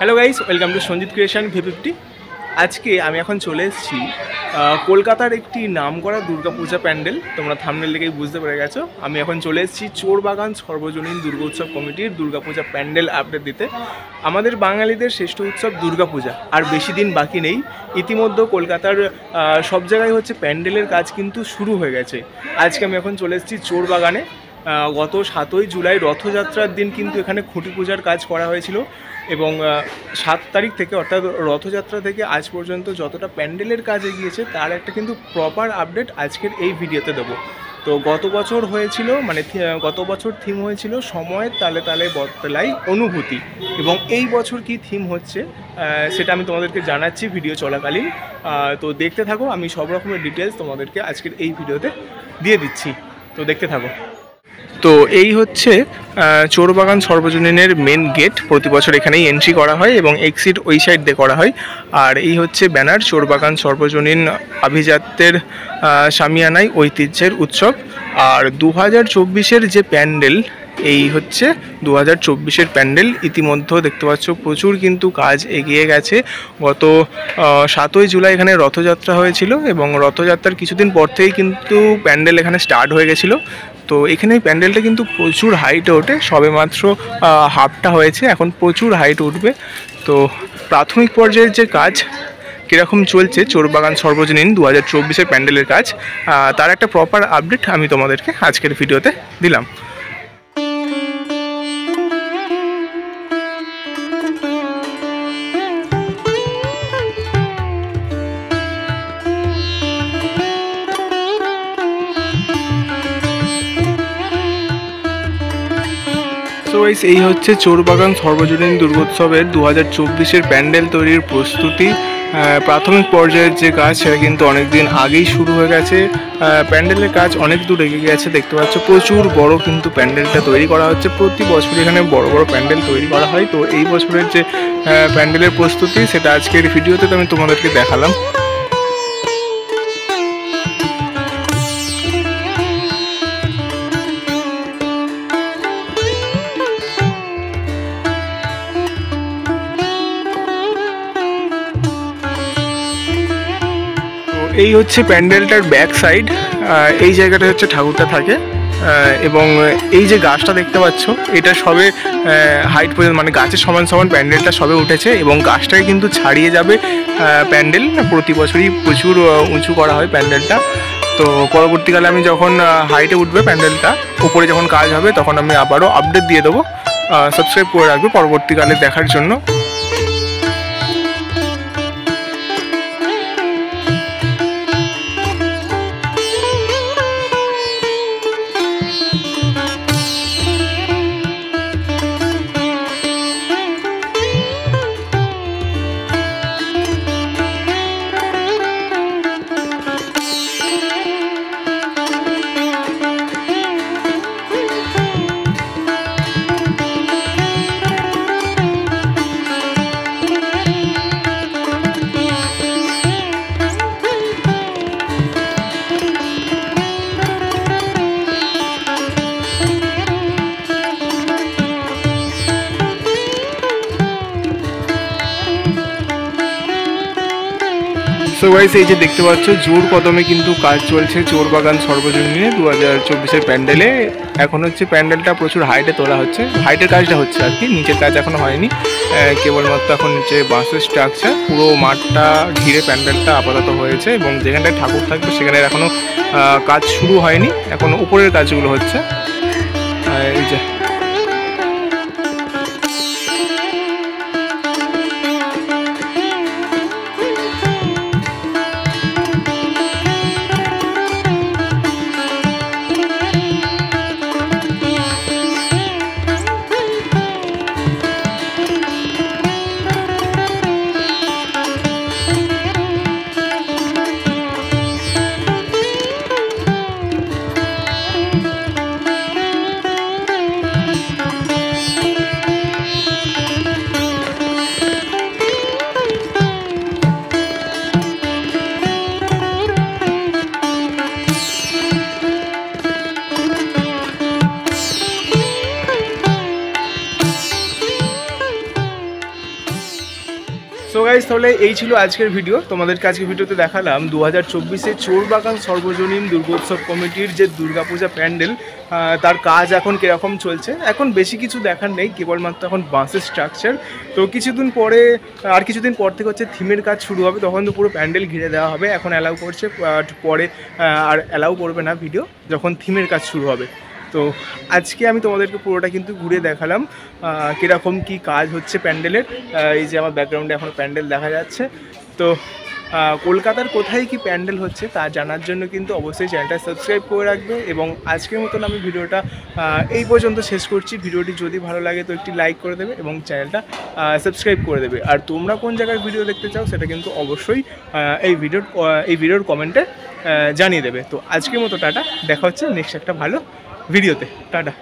Hello guys, welcome to Sanjit creation V50। আজকে আমি এখন চলে এসেছি কলকাতার একটি নামকরা দুর্গাপূজা প্যান্ডেল। তোমরা থাম্বনেল দেখেই বুঝতে পেরে গেছো। আমি এখন চলে এসেছি চোরবাগান সর্বজনীন দুর্গোৎসব কমিটির দুর্গাপূজা প্যান্ডেল আপডেট দিতে। আমাদের বাঙালিদের শ্রেষ্ঠ উৎসব দুর্গাপূজা আর বেশি দিন বাকি নেই। ইতিমধ্যে কলকাতার সব জায়গায় হচ্ছে প্যান্ডেলের কাজ কিন্তু শুরু হয়ে গেছে। আজকে আমি এখন চলে এসেছি চোরবাগানে। গত 7ই জুলাই রথযাত্রার দিন কিন্তু এখানে খুঁটি পূজার কাজ করা হয়েছিল এবং 7 তারিখ থেকে অর্থাৎ রথযাত্রা থেকে আজ পর্যন্ত যতটা প্যান্ডেলের কাজ এগিয়েছে তার একটা কিন্তু প্রপার আপডেট আজকের এই ভিডিওতে দেবো। তো গত বছর হয়েছিল গত বছর থিম হয়েছিল সময়ের তালে তালে বদলাই অনুভূতি, এবং এই বছর কি থিম হচ্ছে সেটা আমি তোমাদেরকে জানাচ্ছি ভিডিও চলাকালীন। তো দেখতে থাকো, আমি সব রকমের ডিটেলস তোমাদেরকে আজকের এই ভিডিওতে দিয়ে দিচ্ছি, তো দেখতে থাকো। তো এই হচ্ছে চোরবাগান সর্বজনীনের মেন গেট। প্রতি বছর এখানেই এন্ট্রি করা হয় এবং এক্সিট ওই সাইড দিয়ে করা হয়। আর এই হচ্ছে ব্যানার, চোরবাগান সর্বজনীন আভিজাত্যের সামিয়ানায় ঐতিহ্যের উৎসব। আর 2024-এর যে প্যান্ডেল, এই হচ্ছে 2024-এর প্যান্ডেল। ইতিমধ্যে দেখতে পাচ্ছ প্রচুর কিন্তু কাজ এগিয়ে গেছে। গত 7ই জুলাই এখানে রথযাত্রা হয়েছিল এবং রথযাত্রার কিছুদিন পর থেকেই কিন্তু প্যান্ডেল এখানে স্টার্ট হয়ে গেছিলো। তো এখানে প্যান্ডেলটা কিন্তু প্রচুর হাইটে ওঠে, সবে মাত্র হাফটা হয়েছে, এখন প্রচুর হাইট উঠবে। তো প্রাথমিক পর্যায়ের যে কাজ কীরকম চলছে চোরবাগান সর্বজনীন 2024-এর প্যান্ডেলের কাজ, তার একটা প্রপার আপডেট আমি তোমাদেরকে আজকের ভিডিওতে দিলাম। তো এই হচ্ছে চোরবাগান সর্বজনীন দুর্গোৎসবের 2024-এর প্যান্ডেল তৈরির প্রস্তুতি। প্রাথমিক পর্যায়ের যে কাজ সেটা কিন্তু অনেক দিন আগেই শুরু হয়ে গেছে। প্যান্ডেলের কাজ অনেক দূর এগিয়ে গেছে। দেখতে পাচ্ছ প্রচুর বড় কিন্তু প্যান্ডেলটা তৈরি করা হচ্ছে। প্রতি বছর এখানে বড় বড় প্যান্ডেল তৈরি করা হয়। তো এই বছরের যে প্যান্ডেলের প্রস্তুতি সেটা আজকের ভিডিওতে আমি তোমাদেরকে দেখালাম। এই হচ্ছে প্যান্ডেলটার ব্যাক সাইড। এই জায়গাটা হচ্ছে ঠাকুরটা থাকে এবং এই যে গাছটা দেখতে পাচ্ছ এটা সবে হাইট পর্যন্ত, মানে গাছের সমান সমান প্যান্ডেলটা সবে উঠেছে এবং গাছটাকে কিন্তু ছাড়িয়ে যাবে প্যান্ডেল। প্রতি বছরই প্রচুর উঁচু করা হয় প্যান্ডেলটা। তো পরবর্তীকালে আমি যখন হাইটে উঠবে প্যান্ডেলটা, উপরে যখন কাজ হবে তখন আমি আবারও আপডেট দিয়ে দেবো। সাবস্ক্রাইব করে রাখবে পরবর্তীকালে দেখার জন্য। সো গাইস, এই যে দেখতে পাচ্ছ জোর কদমে কিন্তু কাজ চলছে চোরবাগান সর্বজনীনে 2024-এর প্যান্ডেলে। এখন হচ্ছে প্যান্ডেলটা প্রচুর হাইটে তোলা হচ্ছে, হাইটের কাজটা হচ্ছে আর কি, নিচের কাজ এখনো হয়নি। কেবলমাত্র এখন নিচে বাঁশের স্ট্রাকচার, পুরো মাঠটা ঘিরে প্যান্ডেলটা আপাতত হয়েছে এবং যেখানটায় ঠাকুর থাকবে সেখানে এখনও কাজ শুরু হয়নি, এখন উপরের কাজগুলো হচ্ছে। এই যে গাইস, তাহলে এই ছিল আজকের ভিডিও। তোমাদেরকে আজকের ভিডিওতে দেখালাম 2024-এ চোরবাগান সর্বজনীন দুর্গোৎসব কমিটির যে দুর্গাপূজা প্যান্ডেল, তার কাজ এখন কীরকম চলছে। এখন বেশি কিছু দেখার নেই, কেবলমাত্র এখন বাঁশের স্ট্রাকচার। তো কিছুদিন পরে, আর কিছুদিন পর থেকে হচ্ছে থিমের কাজ শুরু হবে, তখন তো পুরো প্যান্ডেল ঘিরে দেওয়া হবে। এখন অ্যালাউ করছে, পরে আর অ্যালাউ করবে না ভিডিও যখন থিমের কাজ শুরু হবে। তো আজকে আমি তোমাদেরকে পুরোটা কিন্তু ঘুরে দেখালাম কীরকম কী কাজ হচ্ছে প্যান্ডেলের। এই যে আমার ব্যাকগ্রাউন্ডে এখনও প্যান্ডেল দেখা যাচ্ছে। তো কলকাতার কোথায় কি প্যান্ডেল হচ্ছে তা জানার জন্য কিন্তু অবশ্যই চ্যানেলটা সাবস্ক্রাইব করে রাখবে। এবং আজকের মতন আমি ভিডিওটা এই পর্যন্ত শেষ করছি। ভিডিওটি যদি ভালো লাগে তো একটি লাইক করে দেবে এবং চ্যানেলটা সাবস্ক্রাইব করে দেবে। আর তোমরা কোন জায়গার ভিডিও দেখতে চাও সেটা কিন্তু অবশ্যই এই ভিডিওর কমেন্টে জানিয়ে দেবে। তো আজকের মতো টাটা, দেখা হচ্ছে নেক্সট একটা ভালো ভিডিওতে। টাটা।